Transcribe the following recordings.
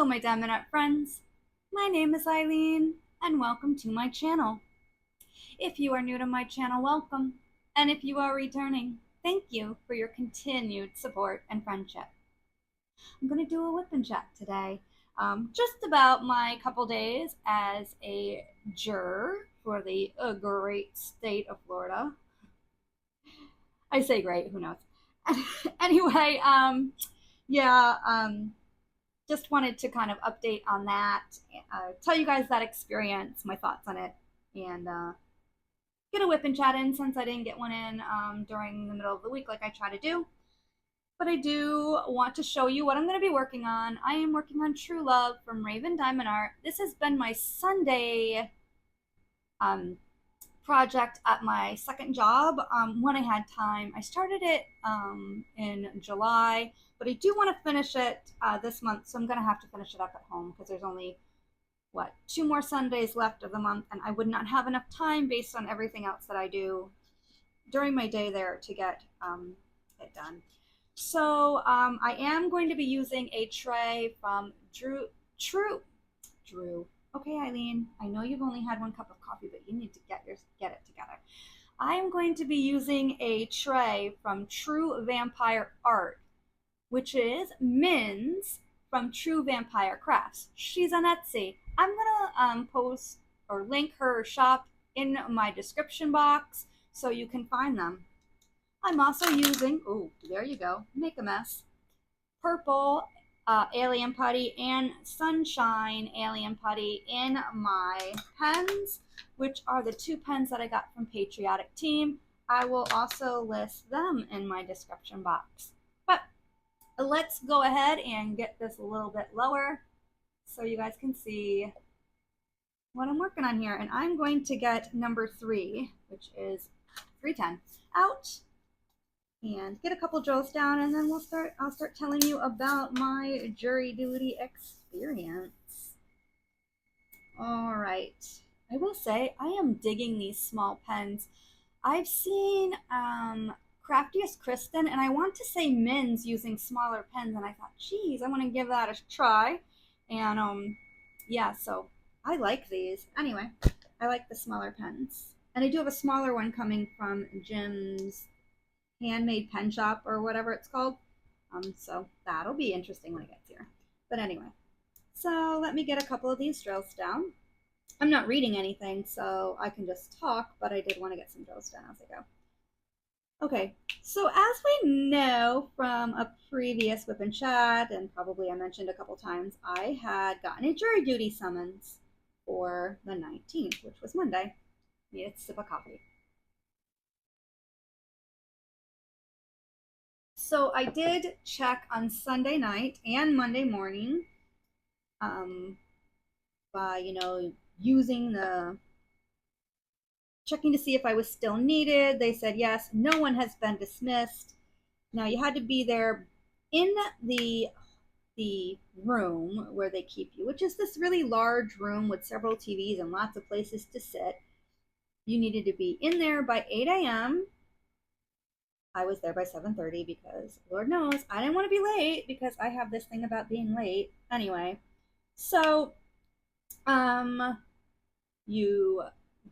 Hello my diamond art friends, my name is Ilene and welcome to my channel. If you are new to my channel, welcome, and if you are returning, thank you for your continued support and friendship. I'm going to do a whip and chat today, just about my couple days as a juror for the great state of Florida. I say great, who knows? Anyway, just wanted to kind of update on that, tell you guys that experience, my thoughts on it, and get a whip and chat in since I didn't get one in during the middle of the week like I try to do. But I do want to show you what I'm going to be working on. I am working on True Love from Raven Diamond Art. This has been my Sunday project at my second job when I had time. I started it in July, but I do want to finish it this month, so I'm going to have to finish it up at home because there's only, 2 more Sundays left of the month, and I would not have enough time based on everything else that I do during my day there to get it done. So I am going to be using a tray from Drew. Okay, Ilene, I know you've only had 1 cup of coffee, but you need to get it together. I am going to be using a tray from True Vampire Art, which is Min's from True Vampire Crafts. She's on Etsy. I'm gonna post or link her shop in my description box so you can find them. I'm also using, oh, there you go, make a mess, purple alien putty and sunshine alien putty in my pens, which are the 2 pens that I got from Patriotic Team. I will also list them in my description box. But let's go ahead and get this a little bit lower so you guys can see what I'm working on here. And I'm going to get number 3, which is 310, out and get a couple drills down, and then I'll start telling you about my jury duty experience. All right. I will say I am digging these small pens. I've seen Craftiest Kristen, and I want to say Min's using smaller pens, and I thought, geez, I want to give that a try. And yeah, so I like these. Anyway, I like the smaller pens. And I do have a smaller one coming from Jim's handmade pen shop or whatever it's called, so that'll be interesting when it gets here. But anyway, so let me get a couple of these drills down. I'm not reading anything, so I can just talk, but I did want to get some drills down as I go. Okay, so as we know from a previous whip and chat, and probably I mentioned a couple times, I had gotten a jury duty summons for the 19th, which was Monday. Needed a sip of coffee. So I did check on Sunday night and Monday morning by, checking to see if I was still needed. They said yes, no one has been dismissed. Now you had to be there in the room where they keep you, which is this really large room with several TVs and lots of places to sit. You needed to be in there by 8 a.m. I was there by 7:30 because Lord knows I didn't want to be late because I have this thing about being late. Anyway, so you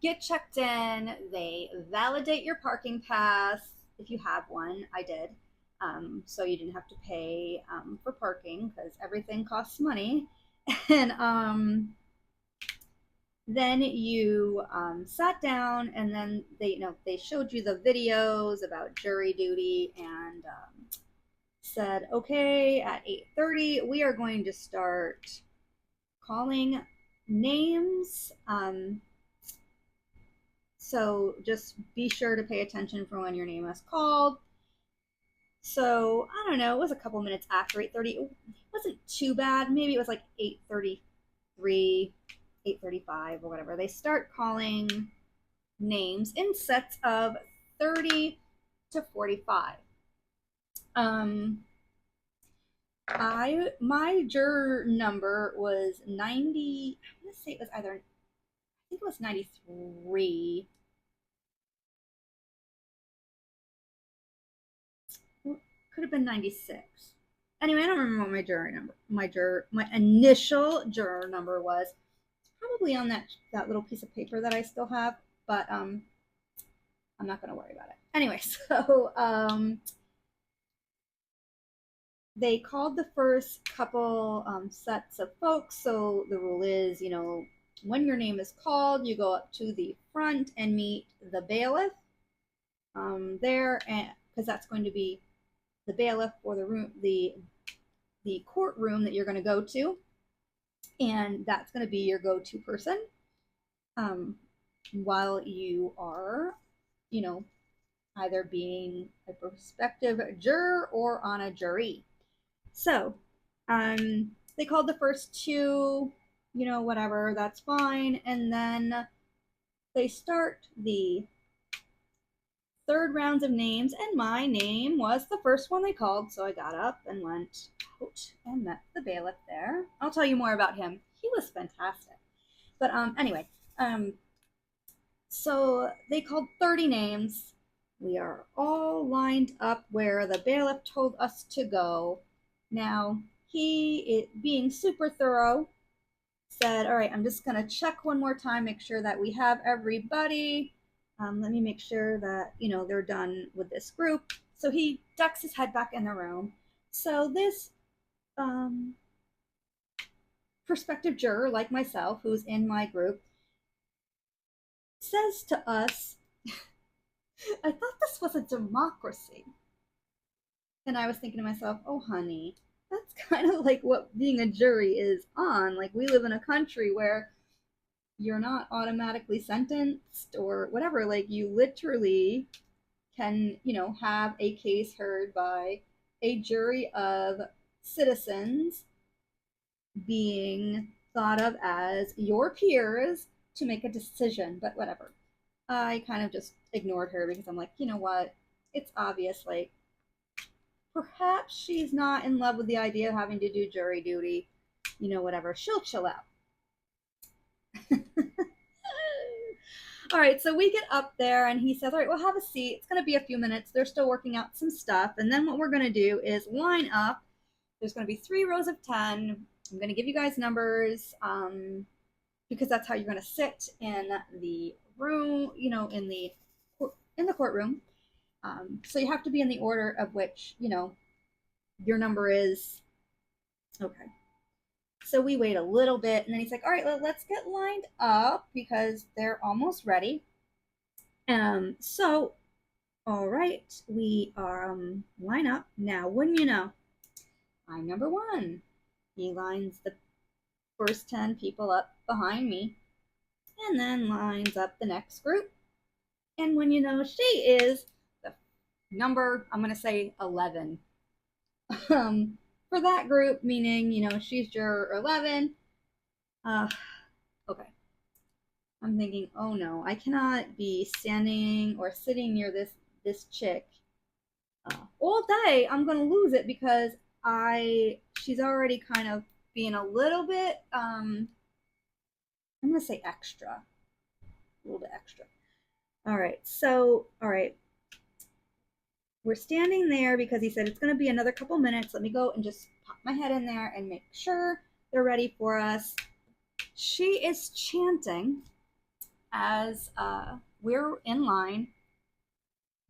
get checked in, they validate your parking pass if you have one. I did. So you didn't have to pay for parking because everything costs money. And then you sat down, and then they showed you the videos about jury duty and said, okay, at 8:30 we are going to start calling names. So just be sure to pay attention for when your name is called. So I don't know, it was a couple minutes after 8:30. It wasn't too bad. Maybe it was like 8:33, 8:35 or whatever. They start calling names in sets of 30 to 45. My juror number was 90. I'm gonna say it was either, I think it was 93. Could have been 96. Anyway, I don't remember what my initial juror number was. It's probably on that little piece of paper that I still have, but I'm not going to worry about it. Anyway, so they called the first couple sets of folks. So the rule is, when your name is called, you go up to the front and meet the bailiff there, and because that's going to be the bailiff for the courtroom that you're going to go to, and that's going to be your go-to person while you are, either being a prospective juror or on a jury. So, they called the first two, whatever, that's fine. And then they start the third rounds of names, and my name was the first one they called. So I got up and went out and met the bailiff there. I'll tell you more about him. He was fantastic. But anyway, so they called 30 names. We are all lined up where the bailiff told us to go. Now, he, being super thorough, said, all right, I'm just going to check one more time, make sure that we have everybody. Let me make sure that, they're done with this group. So he ducks his head back in the room. So this prospective juror, like myself, who's in my group, says to us, I thought this was a democracy. And I was thinking to myself, oh, honey, that's kind of like what being a jury is on. Like, we live in a country where you're not automatically sentenced or whatever. Like, you literally can, have a case heard by a jury of citizens being thought of as your peers to make a decision. But whatever. I kind of just ignored her because I'm like, you know what? It's obvious, like, perhaps she's not in love with the idea of having to do jury duty. Whatever. She'll chill out. All right, so we get up there and he says, all right, well, have a seat. It's going to be a few minutes. They're still working out some stuff. And then what we're going to do is line up. There's going to be 3 rows of 10. I'm going to give you guys numbers because that's how you're going to sit in the room, in the courtroom. So you have to be in the order of which, your number is. Okay. So we wait a little bit, and then he's like, all right, let's get lined up because they're almost ready. So, all right, we are line up. Now, wouldn't you know, I'm number 1. He lines the first 10 people up behind me and then lines up the next group. And when you know, she is the number, I'm going to say 11. For that group, meaning, she's juror 11. Okay. I'm thinking, oh no, I cannot be standing or sitting near this chick all day. I'm gonna lose it because she's already kind of being a little bit I'm gonna say extra, a little bit extra. All right, we're standing there because he said it's gonna be another couple minutes. Let me go and just pop my head in there and make sure they're ready for us. She is chanting as we're in line.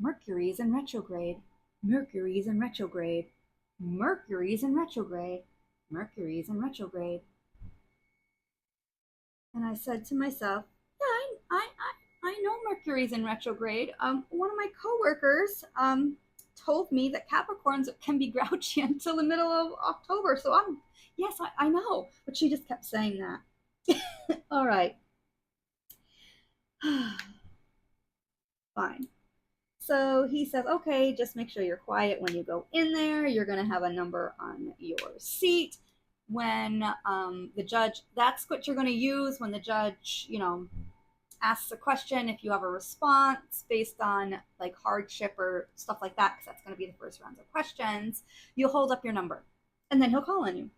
Mercury's in retrograde. Mercury's in retrograde. Mercury's in retrograde. Mercury's in retrograde. And I said to myself, yeah, I know Mercury's in retrograde. One of my coworkers told me that Capricorns can be grouchy until the middle of October. So yes, I know. But she just kept saying that. All right. Fine. So he says, okay, just make sure you're quiet when you go in there. You're going to have a number on your seat. When the judge, that's what you're going to use when the judge, asks a question. If you have a response based on like hardship or stuff like that, because that's going to be the first round of questions, you'll hold up your number and then he'll call on you.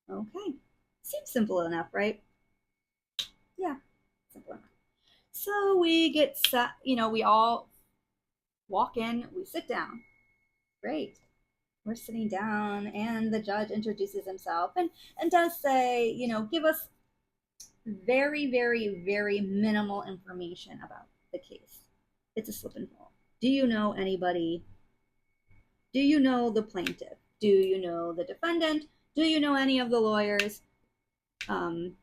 Okay. Seems simple enough, right? Yeah, simple enough. So we get set, we all walk in, we sit down. Great. we're sitting down, and the judge introduces himself and does say, give us very, very, very minimal information about the case. It's a slip and fall. Do you know anybody? Do you know the plaintiff? Do you know the defendant? Do you know any of the lawyers? Um,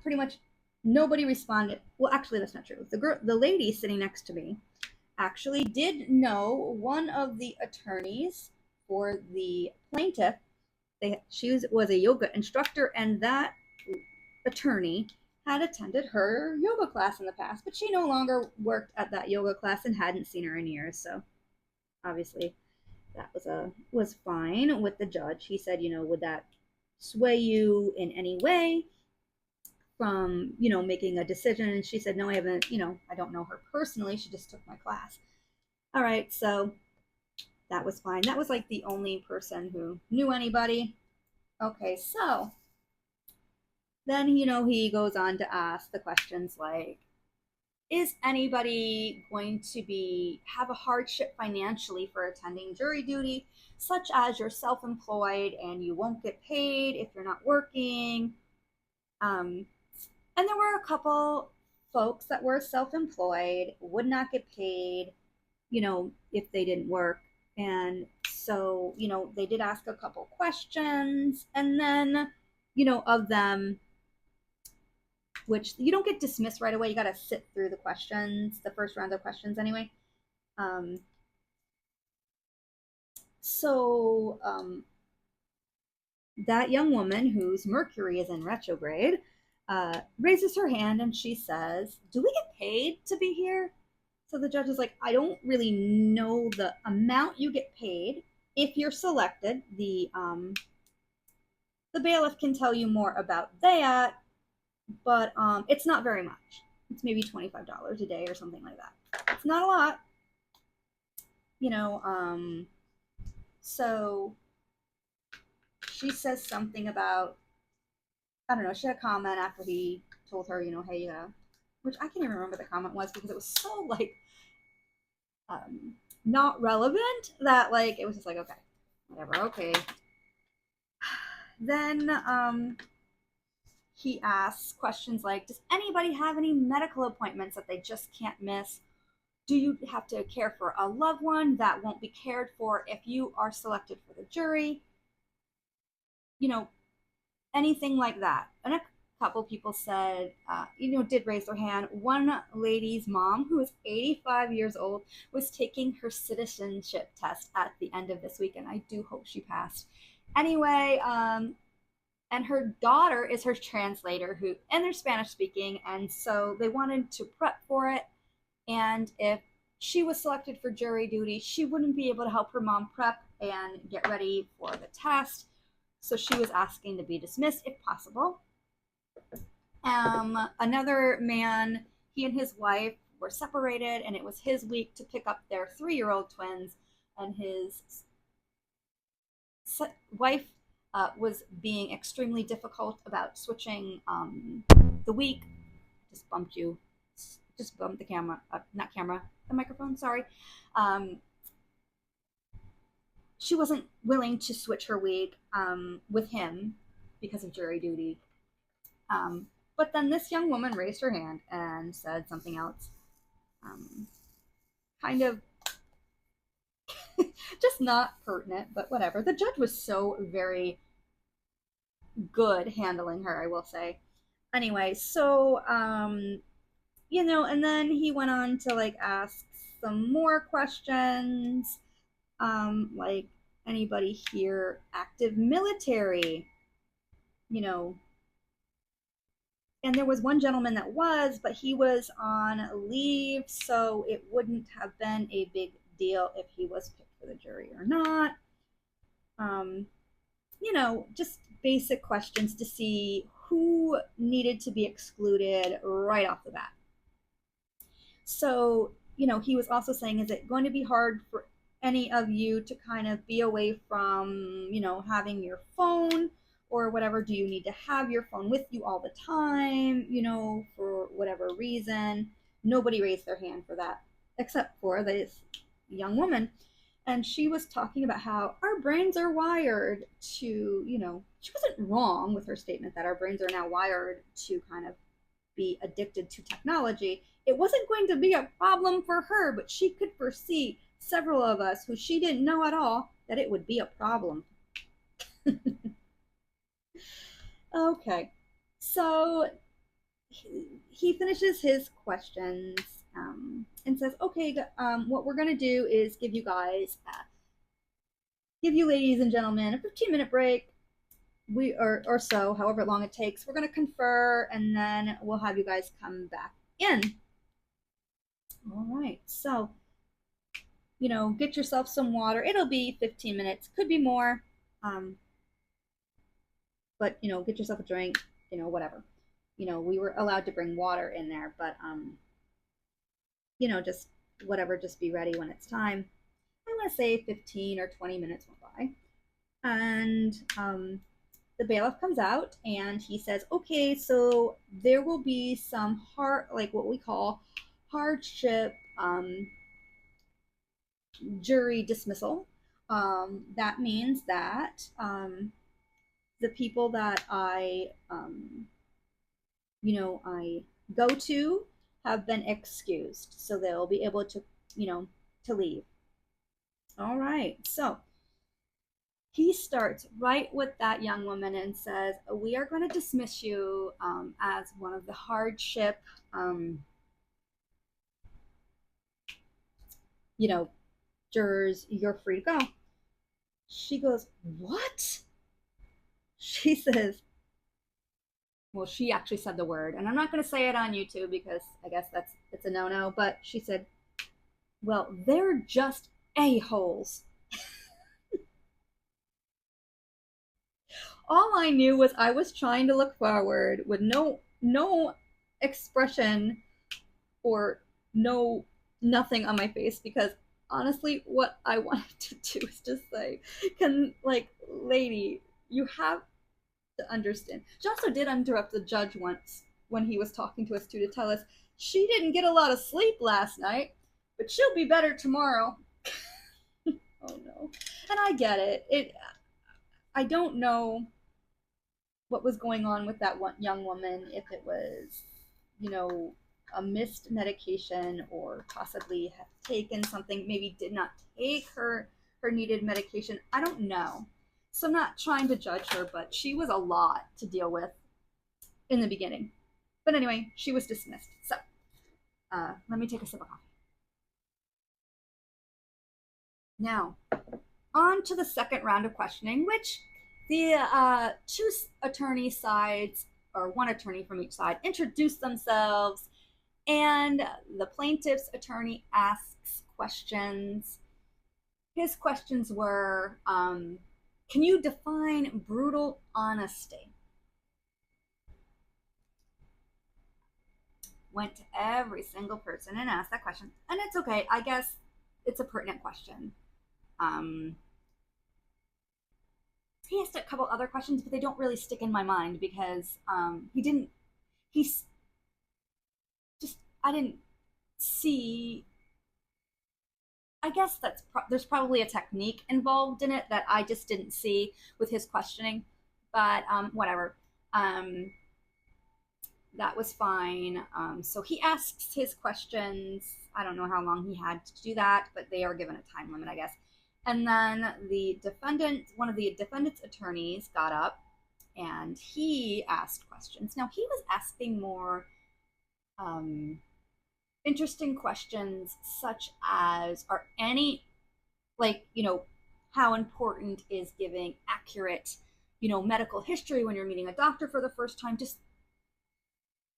Pretty much nobody responded. Well, actually, that's not true. The lady sitting next to me, actually did know one of the attorneys for the plaintiff. She was a yoga instructor, and that attorney had attended her yoga class in the past, but she no longer worked at that yoga class and hadn't seen her in years. So obviously, that was fine with the judge. He said, would that sway you in any way from making a decision? And she said, no, I haven't. I don't know her personally. She just took my class. All right, so that was fine. That was like the only person who knew anybody. Okay, so then he goes on to ask the questions like, is anybody going to have a hardship financially for attending jury duty, such as you're self-employed and you won't get paid if you're not working? And there were a couple folks that were self-employed, would not get paid, if they didn't work. And so, they did ask a couple questions, and then, of them, which you don't get dismissed right away. You got to sit through the questions, the first round of questions anyway. So that young woman whose Mercury is in retrograde raises her hand and she says, do we get paid to be here? So the judge is like, I don't really know the amount you get paid. If you're selected, the bailiff can tell you more about that, but it's not very much. It's maybe $25 a day or something like that. It's not a lot, so she says something about, I don't know, she had a comment after he told her, hey, which I can't even remember the comment was because it was so like not relevant that like it was just like, okay, whatever, okay. Then he asks questions like, does anybody have any medical appointments that they just can't miss? Do you have to care for a loved one that won't be cared for if you are selected for the jury? Anything like that. And a couple people said, did raise their hand. One lady's mom, who is 85 years old, was taking her citizenship test at the end of this week, and I do hope she passed. Anyway, and her daughter is her translator, and they're Spanish speaking, and so they wanted to prep for it. And if she was selected for jury duty, she wouldn't be able to help her mom prep and get ready for the test. So she was asking to be dismissed if possible. Another man, he and his wife were separated, and it was his week to pick up their 3-year-old twins, and his wife was being extremely difficult about switching the week. Just bumped the camera, the microphone, sorry. She wasn't willing to switch her week with him because of jury duty. But then this young woman raised her hand and said something else. Kind of just not pertinent, but whatever. The judge was so very good handling her, I will say. Anyway, so, and then he went on to like ask some more questions. Like, anybody here active military? And there was one gentleman that was, but he was on leave, so it wouldn't have been a big deal if he was picked for the jury or not. Just basic questions to see who needed to be excluded right off the bat. So, he was also saying, is it going to be hard for any of you to kind of be away from, having your phone or whatever? Do you need to have your phone with you all the time, for whatever reason? Nobody raised their hand for that except for this young woman. And she was talking about how our brains are wired to, she wasn't wrong with her statement that our brains are now wired to kind of be addicted to technology. It wasn't going to be a problem for her, but she could foresee several of us who she didn't know at all that it would be a problem. Okay, so he finishes his questions and says, okay, what we're going to do is give you ladies and gentlemen a 15-minute break. Or so, however long it takes. We're going to confer, and then we'll have you guys come back in. All right, so, get yourself some water. It'll be 15 minutes, could be more. But, get yourself a drink, whatever. We were allowed to bring water in there, but, just whatever, just be ready when it's time. I'm going to say 15 or 20 minutes went by. And the bailiff comes out and he says, okay, so there will be some what we call hardship jury dismissal. That means that the people that I go to have been excused, so they'll be able to, to leave. All right, so he starts right with that young woman and says, we are going to dismiss you as one of the hardship, jurors. You're free to go. She goes, what? She says, well, she actually said the word, and I'm not going to say it on YouTube because I guess it's a no-no, but she said, well, they're just a-holes. All I knew was I was trying to look forward with no expression or nothing on my face, because honestly, what I wanted to do is just say, lady, you have to understand. She also did interrupt the judge once when he was talking to us too, to tell us she didn't get a lot of sleep last night, but she'll be better tomorrow. Oh no. And I get it. I don't know what was going on with that one young woman, if it was, a missed medication, or possibly have taken something, maybe did not take her needed medication. I don't know. So I'm not trying to judge her, but she was a lot to deal with in the beginning. But anyway, she was dismissed. So let me take a sip of coffee. Now, on to the second round of questioning, which the two attorney sides, or one attorney from each side, introduce themselves, and the plaintiff's attorney asks questions. His questions were, can you define brutal honesty? Went to every single person and asked that question. And it's okay. I guess it's a pertinent question. He asked a couple other questions, but they don't really stick in my mind because I didn't see. I guess there's probably a technique involved in it that I just didn't see with his questioning, but whatever. That was fine. So he asks his questions. I don't know how long he had to do that, but they are given a time limit, I guess. And then one of the defendant's attorneys got up and he asked questions. Now, he was asking more interesting questions, such as, are any, how important is giving accurate, medical history when you're meeting a doctor for the first time? Just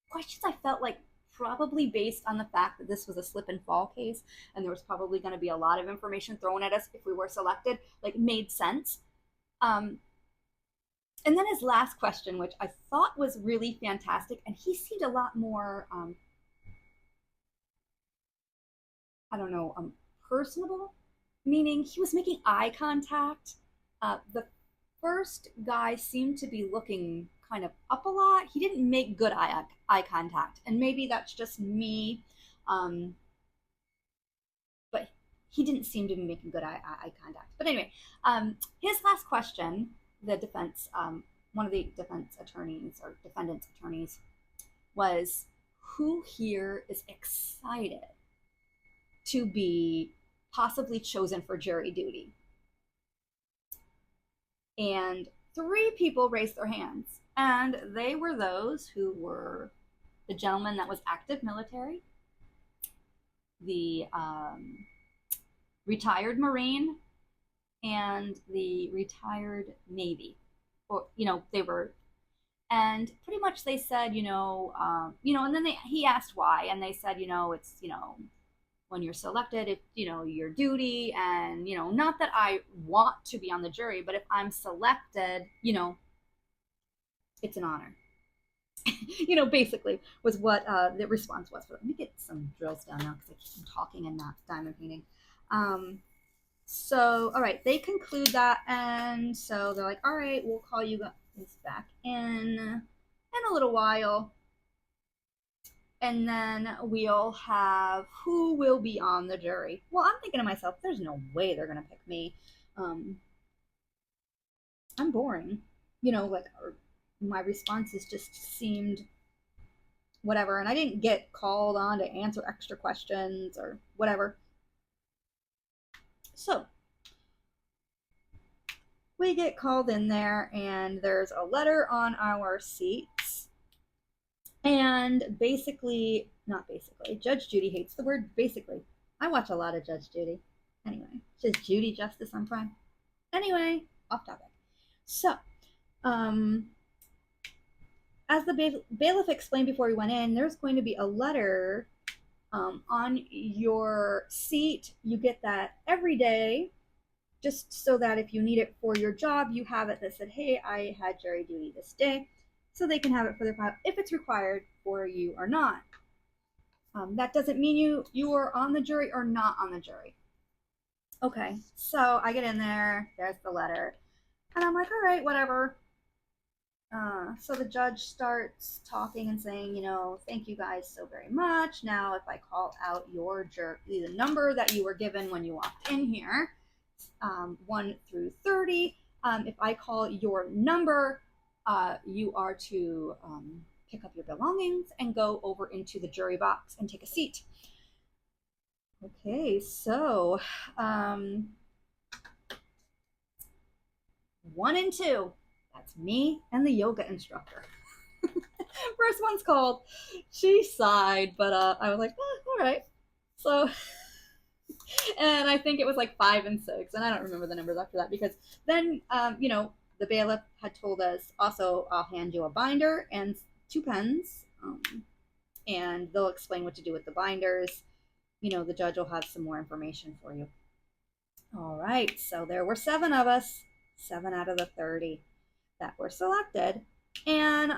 questions I felt like probably based on the fact that this was a slip and fall case and there was probably going to be a lot of information thrown at us if we were selected, made sense. And then his last question, which I thought was really fantastic, and he seemed a lot more, personable, meaning he was making eye contact. The first guy seemed to be looking kind of up a lot. He didn't make good eye contact, and maybe that's just me. But he didn't seem to be making good eye contact. But anyway, his last question, the defense, one of the defense attorneys or defendant's attorneys, was, who here is excited to be possibly chosen for jury duty? And 3 people raised their hands, and they were those who were the gentleman that was active military, the retired Marine, and the retired Navy. Or, they were, and pretty much they said, and then he asked why, and they said, it's, when you're selected, if, your duty, and, not that I want to be on the jury, but if I'm selected, it's an honor. Basically was what the response was. Let me get some drills down now because I keep talking and not diamond painting. So, all right, they conclude that, and so they're like, all right, we'll call you guys back in a little while, and then we'll have who will be on the jury. Well, I'm thinking to myself, there's no way they're gonna pick me. I'm boring, my responses just seemed whatever, and I didn't get called on to answer extra questions or whatever. So we get called in there, and there's a letter on our seats, and Judge Judy hates the word basically. I watch a lot of Judge Judy. Anyway, just Judy Justice on Prime. Anyway, off topic. So, as the bailiff explained before we went in, there's going to be a letter on your seat. You get that every day, just so that if you need it for your job, you have it that said, hey, I had jury duty this day, so they can have it for their file if it's required for you or not. That doesn't mean you are on the jury or not on the jury. Okay, so I get in there, there's the letter, and I'm like, all right, whatever. So the judge starts talking and saying, thank you guys so very much. Now, if I call out your the number that you were given when you walked in here, 1 through 30, if I call your number, you are to pick up your belongings and go over into the jury box and take a seat. Okay, so 1 and 2. That's me and the yoga instructor. First one's called. She sighed, but I was like, all right. So, and I think it was like 5 and 6, and I don't remember the numbers after that, because then, the bailiff had told us, also, I'll hand you a binder and 2 pens, and they'll explain what to do with the binders. The judge will have some more information for you. All right, so there were 7 of us, 7 out of the 30 that were selected, and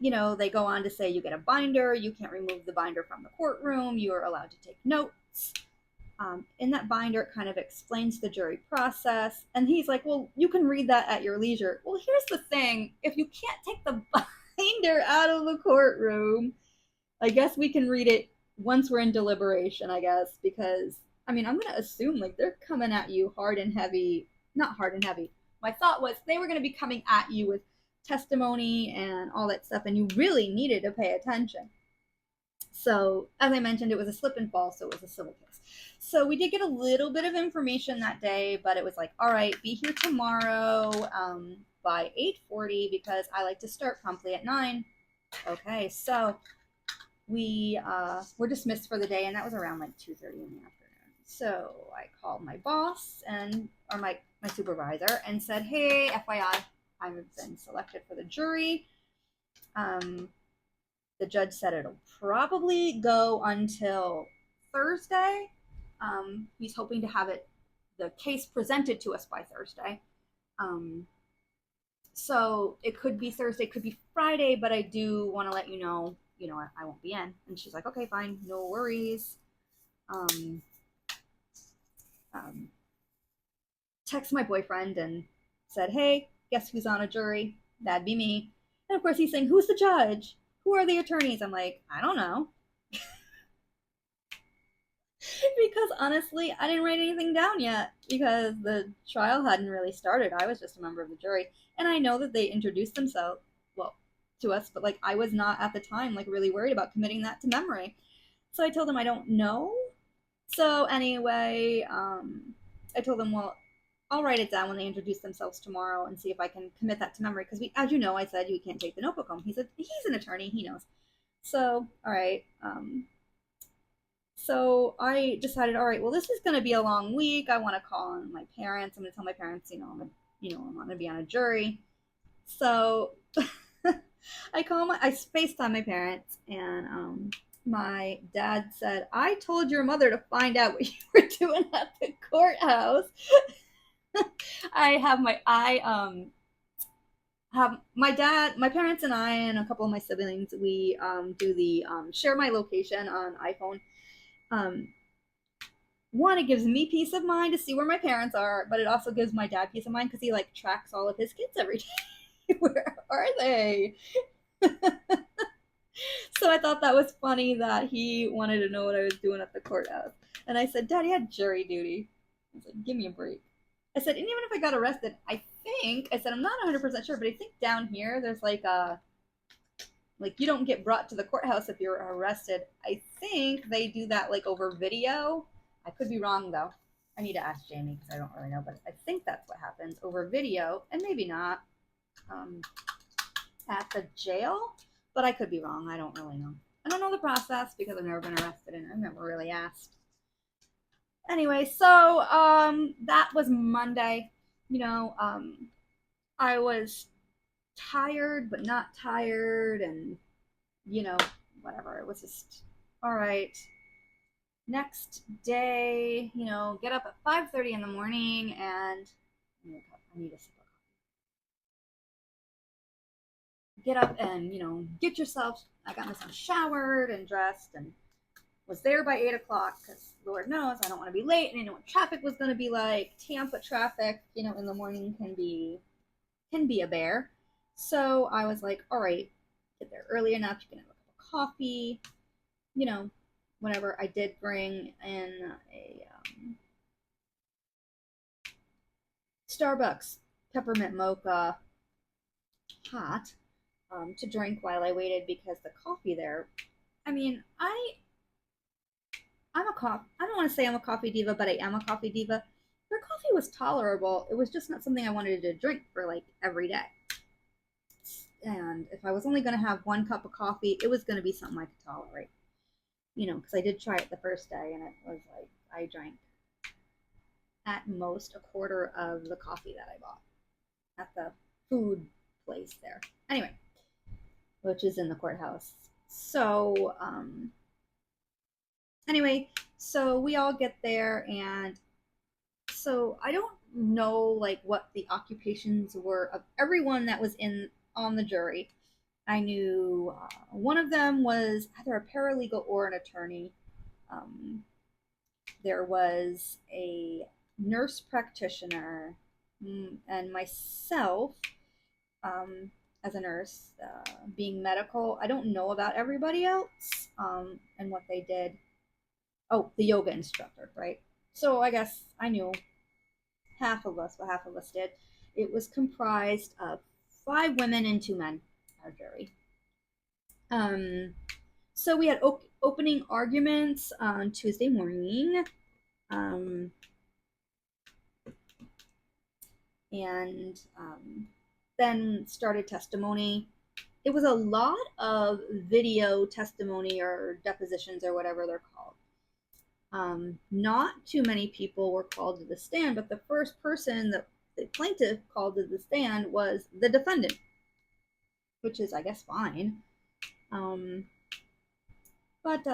they go on to say you get a binder, you can't remove the binder from the courtroom, you are allowed to take notes. In that binder, it kind of explains the jury process, and he's like, well, you can read that at your leisure. Well, here's the thing, if you can't take the binder out of the courtroom, I guess we can read it once we're in deliberation, I guess, because I'm gonna assume like they're coming at you hard and heavy. Not hard and heavy, my thought was they were going to be coming at you with testimony and all that stuff, and you really needed to pay attention. So, as I mentioned, it was a slip and fall, so it was a civil case. So we did get a little bit of information that day, but it was like, all right, be here tomorrow by 8:40 because I like to start promptly at 9. Okay, so we were dismissed for the day, and that was around like 2:30 in the afternoon. So I called my boss or my supervisor and said, hey, FYI, I've been selected for the jury. The judge said it'll probably go until Thursday. He's hoping to have the case presented to us by Thursday. So it could be Thursday, it could be Friday, but I do want to let you know, I won't be in. And she's like, okay, fine, no worries. Text my boyfriend and said, hey, guess who's on a jury? That'd be me. And of course he's saying, who's the judge? Who are the attorneys? I'm like, I don't know. Because honestly, I didn't write anything down yet because the trial hadn't really started. I was just a member of the jury, and I know that they introduced themselves, well, to us, but like I was not at the time like really worried about committing that to memory. So I told them I don't know. So anyway, I told them, well, I'll write it down when they introduce themselves tomorrow and see if I can commit that to memory. Because we, as you know, I said you can't take the notebook home. He said he's an attorney, he knows. So all right. So I decided, all right, well, this is going to be a long week. I want to call on my parents. I'm going to tell my parents, I'm going to be on a jury. So I FaceTime my parents, and my dad said, I told your mother to find out what you were doing at the courthouse. I have my dad, my parents, and I, and a couple of my siblings. We do the share my location on iPhone. Um, One, it gives me peace of mind to see where my parents are, but it also gives my dad peace of mind because he like tracks all of his kids every day. Where are they? So I thought that was funny that he wanted to know what I was doing at the courthouse. And I said, Dad, you had jury duty. I said, give me a break. I said, and even if I got arrested, I said, I'm not 100% sure, but I think down here there's like you don't get brought to the courthouse if you're arrested. I think they do that like over video. I could be wrong though. I need to ask Jamie because I don't really know, but I think that's what happens over video, and maybe not at the jail, but I could be wrong. I don't really know. I don't know the process because I've never been arrested and I've never really asked. Anyway, so that was Monday. I was tired but not tired, and whatever. It was just all right. Next day, get up at 5:30 in the morning, and I need a sip of coffee. Get up and get yourself. I got myself showered and dressed, and was there by 8 o'clock because Lord knows I don't want to be late, and I know what traffic was going to be like. Tampa traffic, in the morning can be a bear. So I was like, all right, get there early enough. You can have a cup of coffee, whatever. I did bring in a Starbucks peppermint mocha hot to drink while I waited because the coffee there. I mean, I'm a coffee. I don't want to say I'm a coffee diva, but I am a coffee diva. Their coffee was tolerable. It was just not something I wanted to drink for like every day. And if I was only going to have one cup of coffee, it was going to be something I could tolerate. Because I did try it the first day, and it was like I drank at most a quarter of the coffee that I bought at the food place there. Anyway, which is in the courthouse. So, so we all get there, and so I don't know like what the occupations were of everyone that was on the jury. I knew one of them was either a paralegal or an attorney. There was a nurse practitioner, and myself as a nurse, being medical. I don't know about everybody else and what they did. Oh, the yoga instructor, right? So I guess I knew half of us, what half of us did. It was comprised of 5 women and 2 men, our jury. So we had opening arguments on Tuesday morning. And then started testimony. It was a lot of video testimony or depositions or whatever they're called. Not too many people were called to the stand, but the first person that the plaintiff called to the stand was the defendant, which is, I guess, fine. But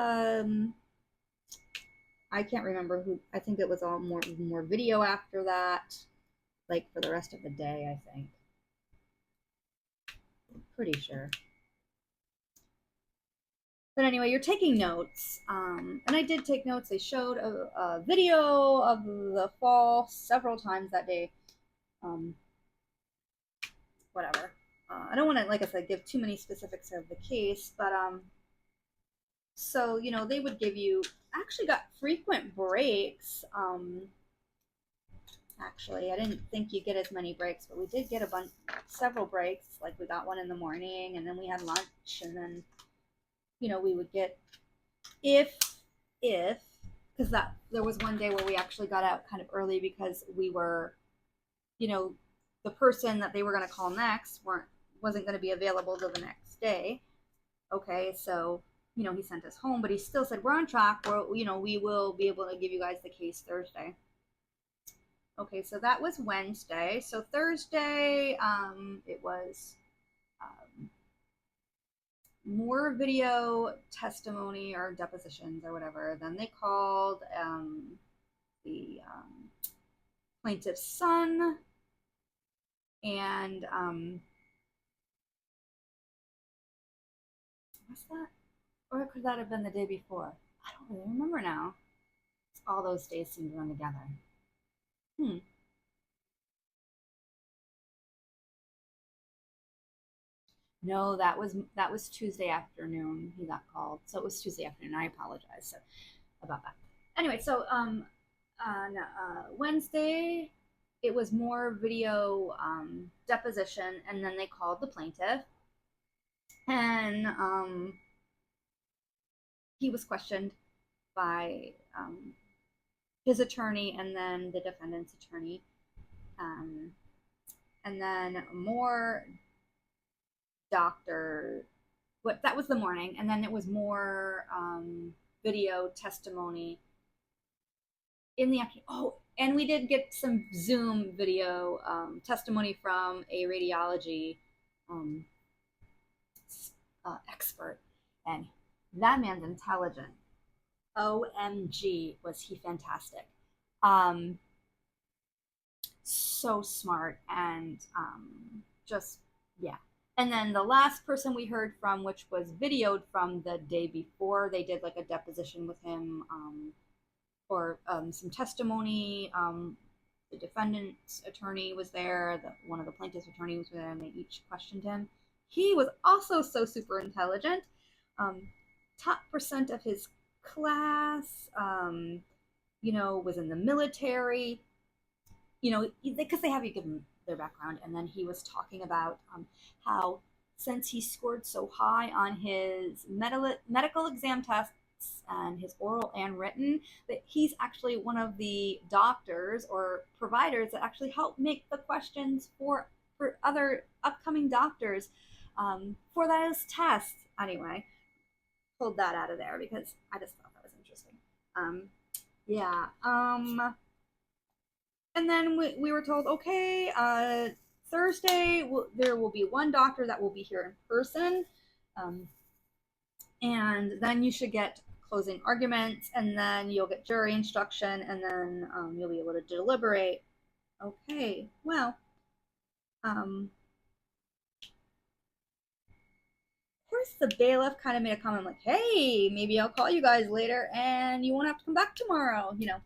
I can't remember who. I think it was all more video after that, like for the rest of the day, I think. Pretty sure. But anyway, you're taking notes, and I did take notes. They showed a video of the fall several times that day. Whatever. I don't want to, like I said, give too many specifics of the case, but So, you know, they would give you, actually got frequent breaks. Actually, I didn't think you get as many breaks, but we did get several breaks. Like we got one in the morning, and then we had lunch, and then, you know, we would get, if because that there was one day where we actually got out kind of early because we were, you know, the person that they were going to call next wasn't going to be available till the next day. Okay, so, you know, he sent us home, but he still said we're on track. You know, we will be able to give you guys the case Thursday. Okay, so that was Wednesday. So Thursday, it was more video testimony or depositions or whatever. Then they called the plaintiff's son, and what's that? Or could that have been the day before? I don't really remember now. All those days seem to run together. No, that was Tuesday afternoon. He got called, so it was Tuesday afternoon. I apologize about that. Anyway, so on Wednesday, it was more video deposition, and then they called the plaintiff, and he was questioned by his attorney and then the defendant's attorney, and then more doctor. What that was the morning, and then it was more video testimony in the afternoon. Oh, and we did get some Zoom video testimony from a radiology expert, and that man's intelligent. OMG, was he fantastic. So smart, and just, yeah. And then the last person we heard from, which was videoed from the day before, they did like a deposition with him, or some testimony. The defendant's attorney was there, one of the plaintiff's attorney was there, and they each questioned him. He was also so super intelligent. Top percent of his class, you know, was in the military, you know, because they have you give them their background. And then he was talking about how, since he scored so high on his medical exam tests and his oral and written, that he's actually one of the doctors or providers that actually help make the questions for other upcoming doctors for those tests. Anyway, pulled that out of there because I just thought that was interesting. Yeah. And then we were told, okay, Thursday there will be one doctor that will be here in person, and then you should get closing arguments, and then you'll get jury instruction, and then you'll be able to deliberate. Okay, well, of course the bailiff kind of made a comment like, hey, maybe I'll call you guys later and you won't have to come back tomorrow, you know.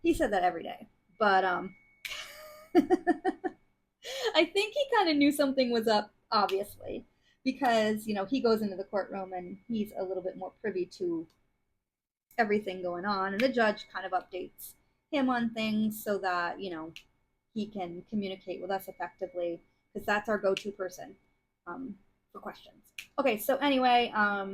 He said that every day, but I think he kind of knew something was up, obviously, because, you know, he goes into the courtroom and he's a little bit more privy to everything going on, and the judge kind of updates him on things so that, you know, he can communicate with us effectively, because that's our go-to person for questions. Okay, so anyway, I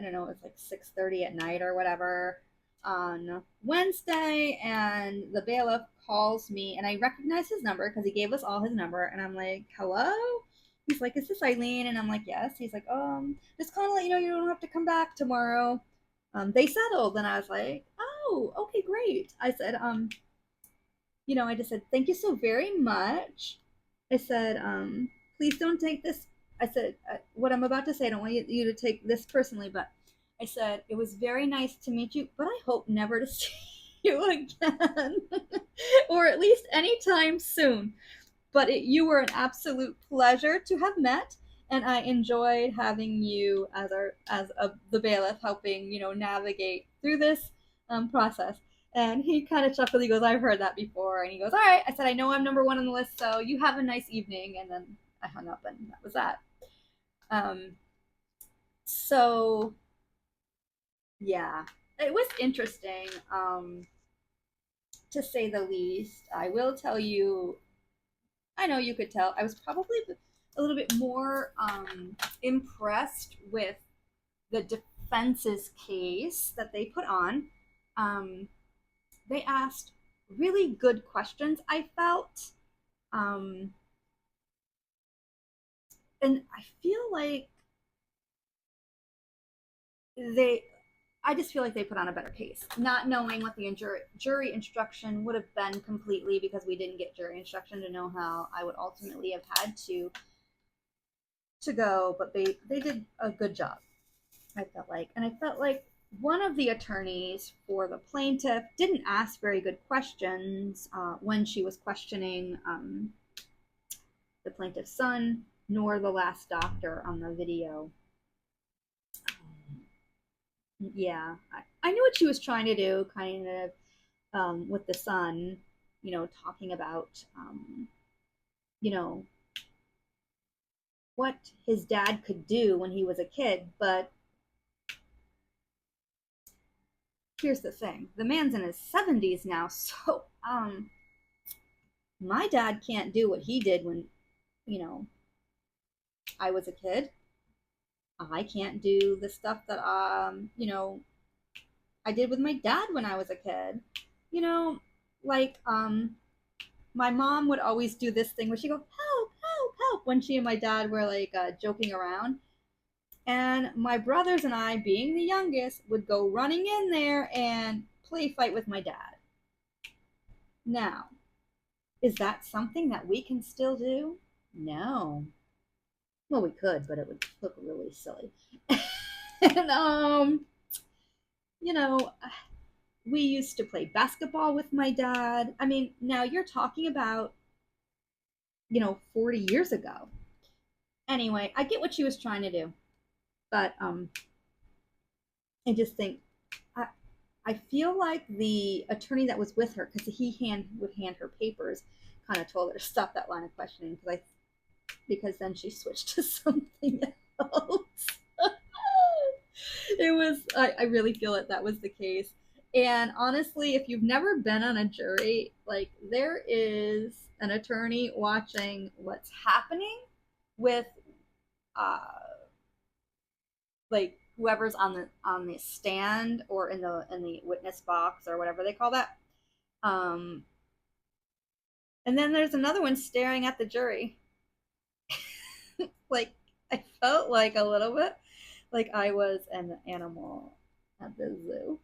don't know, it's like 6:30 at night or whatever on Wednesday, and the bailiff calls me, and I recognize his number because he gave us all his number, and I'm like, hello? He's like, is this Ilene? And I'm like, yes. He's like, just kind of let you know you don't have to come back tomorrow. They settled, and I was like, oh, okay, great. I said, you know, I just said, thank you so very much. I said, please don't take this. I said, what I'm about to say, I don't want you to take this personally, but I said, it was very nice to meet you, but I hope never to see you again, or at least anytime soon. But you were an absolute pleasure to have met, and I enjoyed having you as the bailiff, helping, you know, navigate through this process. And he kind of chuckled. He goes, I've heard that before. And he goes, all right. I said, I know I'm number one on the list, so you have a nice evening. And then I hung up, and that was that. So yeah, it was interesting, to say the least. I will tell you, I know you could tell, I was probably a little bit more impressed with the defense's case that they put on. Um, they asked really good questions, I felt. Um, and I feel like they I just feel like they put on a better case, not knowing what the jury instruction would have been completely, because we didn't get jury instruction to know how I would ultimately have had to go. But they did a good job, I felt like, and I felt like one of the attorneys for the plaintiff didn't ask very good questions when she was questioning the plaintiff's son, nor the last doctor on the video. Yeah, I knew what she was trying to do, kind of, with the son, talking about, you know, what his dad could do when he was a kid. But here's the thing, the man's in his 70s now, so my dad can't do what he did when, you know, I was a kid. I can't do the stuff that, I did with my dad when I was a kid. You know, like, my mom would always do this thing where she go help, help, help when she and my dad were like joking around, and my brothers and I, being the youngest, would go running in there and play fight with my dad. Now, is that something that we can still do? No. Well, we could, but it would look really silly. And you know, we used to play basketball with my dad. I mean, now you're talking about, 40 years ago. Anyway, I get what she was trying to do, but I just think, I, I feel like the attorney that was with her, because would hand her papers, kind of told her to stop that line of questioning, because then she switched to something else. I really feel that was the case. And honestly, if you've never been on a jury, like, there is an attorney watching what's happening with, uh, like, whoever's on the stand, or in the witness box, or whatever they call that. Um, and then there's another one staring at the jury. Like, I felt like a little bit like I was an animal at the zoo.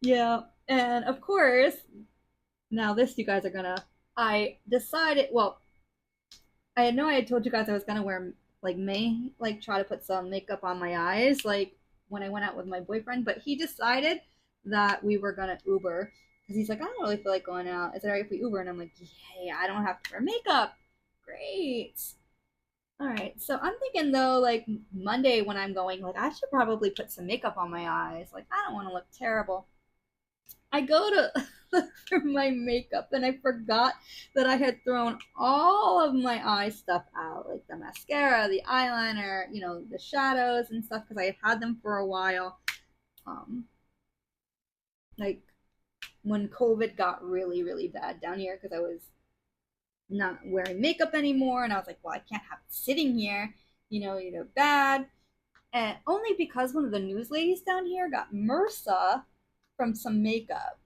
Yeah, and of course, now this, you guys are gonna. I decided. Well, I know I had told you guys I was gonna wear, like, try to put some makeup on my eyes, like, when I went out with my boyfriend. But he decided that we were gonna Uber, because he's like, I don't really feel like going out. Is it alright if we Uber? And I'm like, yeah, I don't have to wear makeup. Great. All right. So I'm thinking, though, like, Monday when I'm going, like, I should probably put some makeup on my eyes. Like, I don't want to look terrible. I go to look for my makeup, and I forgot that I had thrown all of my eye stuff out, like the mascara, the eyeliner, the shadows and stuff, because I had them for a while. Um, like, when COVID got really, really bad down here, because I was not wearing makeup anymore, and I was like, well, I can't have it sitting here, bad. And only because one of the news ladies down here got MRSA from some makeup,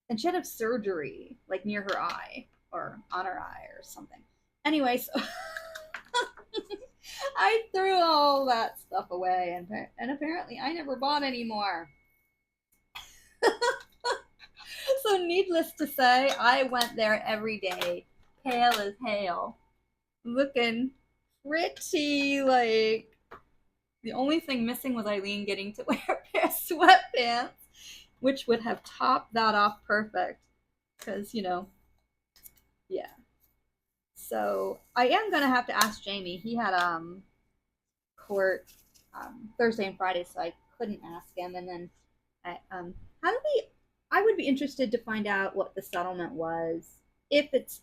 and she had to have surgery, like, near her eye, or on her eye, or something. Anyway, so I threw all that stuff away, and apparently I never bought any more. So needless to say, I went there every day, pale as hail, looking pretty. Like, the only thing missing was Ilene getting to wear a pair of sweatpants, which would have topped that off perfect. Because, yeah. So I am gonna have to ask Jamie. He had court Thursday and Friday, so I couldn't ask him. And then, how do we? I would be interested to find out what the settlement was, if it's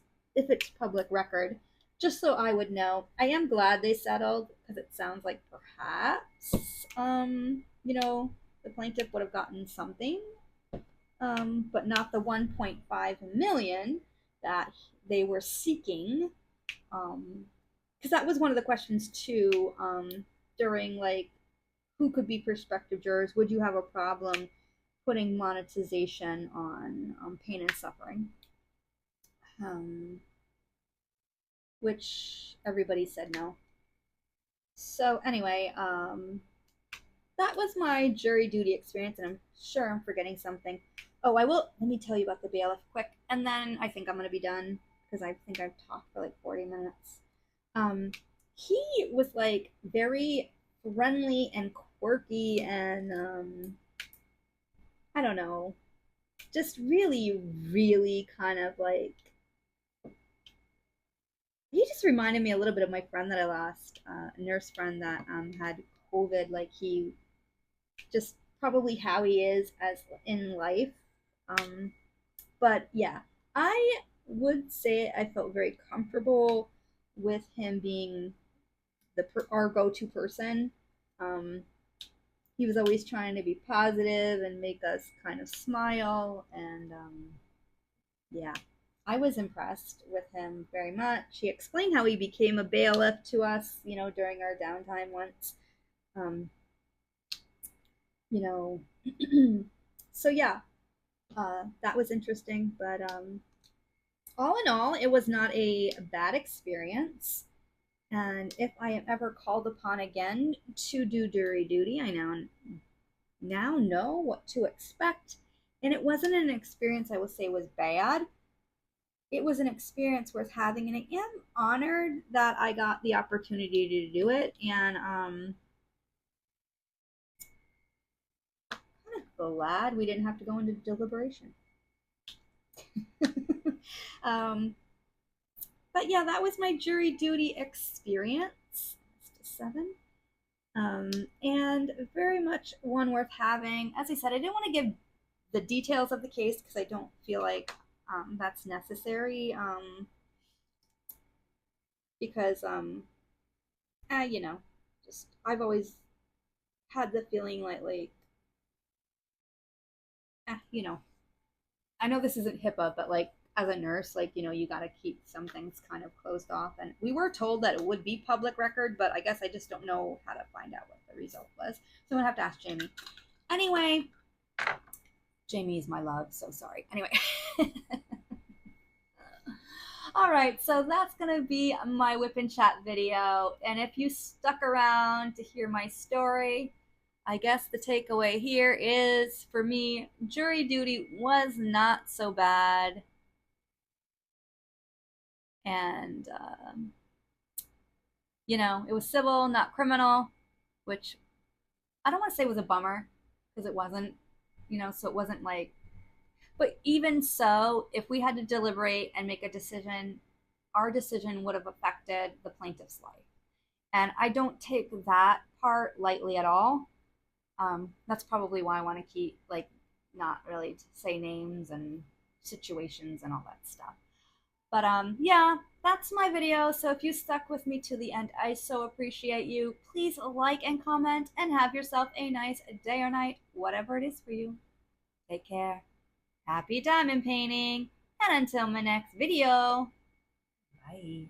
public record, just so I would know. I am glad they settled because it sounds like perhaps, you know, the plaintiff would have gotten something, but not the 1.5 million that they were seeking. Because that was one of the questions too, during like who could be prospective jurors. Would you have a problem putting monetization on pain and suffering? Um, which everybody said no. So anyway, that was my jury duty experience, and I'm sure I'm forgetting something. Oh, I will. Let me tell you about the bailiff quick, and then I think I'm gonna be done because I think I've talked for like 40 minutes. Um, he was like very friendly and quirky, and I don't know, just really, really kind of like he just reminded me a little bit of my friend that I lost, a nurse friend that had COVID. Like he just probably how he is as in life. Um, but yeah, I would say I felt very comfortable with him being our go-to person. Um, he was always trying to be positive and make us kind of smile, and yeah, I was impressed with him very much. He explained how he became a bailiff to us, you know, during our downtime once. Um, you know, so yeah, that was interesting. But all in all, it was not a bad experience. And if I am ever called upon again to do jury duty, I now know what to expect. And it wasn't an experience I would say was bad. It was an experience worth having, and I am honored that I got the opportunity to do it. And kind of glad we didn't have to go into deliberation. um, but yeah, that was my jury duty experience. 7. And very much one worth having. As I said, I didn't want to give the details of the case because I don't feel like that's necessary. Because you know, just I've always had the feeling like you know, I know this isn't HIPAA, but like as a nurse, like, you know, you got to keep some things kind of closed off. And we were told that it would be public record, but I guess I just don't know how to find out what the result was. So I'm gonna have to ask Jamie. Anyway, Jamie is my love, so sorry. Anyway. All right, so that's gonna be my whip and chat video. And if you stuck around to hear my story, I guess the takeaway here is for me, jury duty was not so bad. And, you know, it was civil, not criminal, which I don't want to say was a bummer because it wasn't, you know, so it wasn't like, but even so, if we had to deliberate and make a decision, our decision would have affected the plaintiff's life. And I don't take that part lightly at all. That's probably why I want to keep, like, not really say names and situations and all that stuff. But yeah, that's my video. So if you stuck with me to the end, I so appreciate you. Please like and comment and have yourself a nice day or night, whatever it is for you. Take care. Happy diamond painting. And until my next video, bye.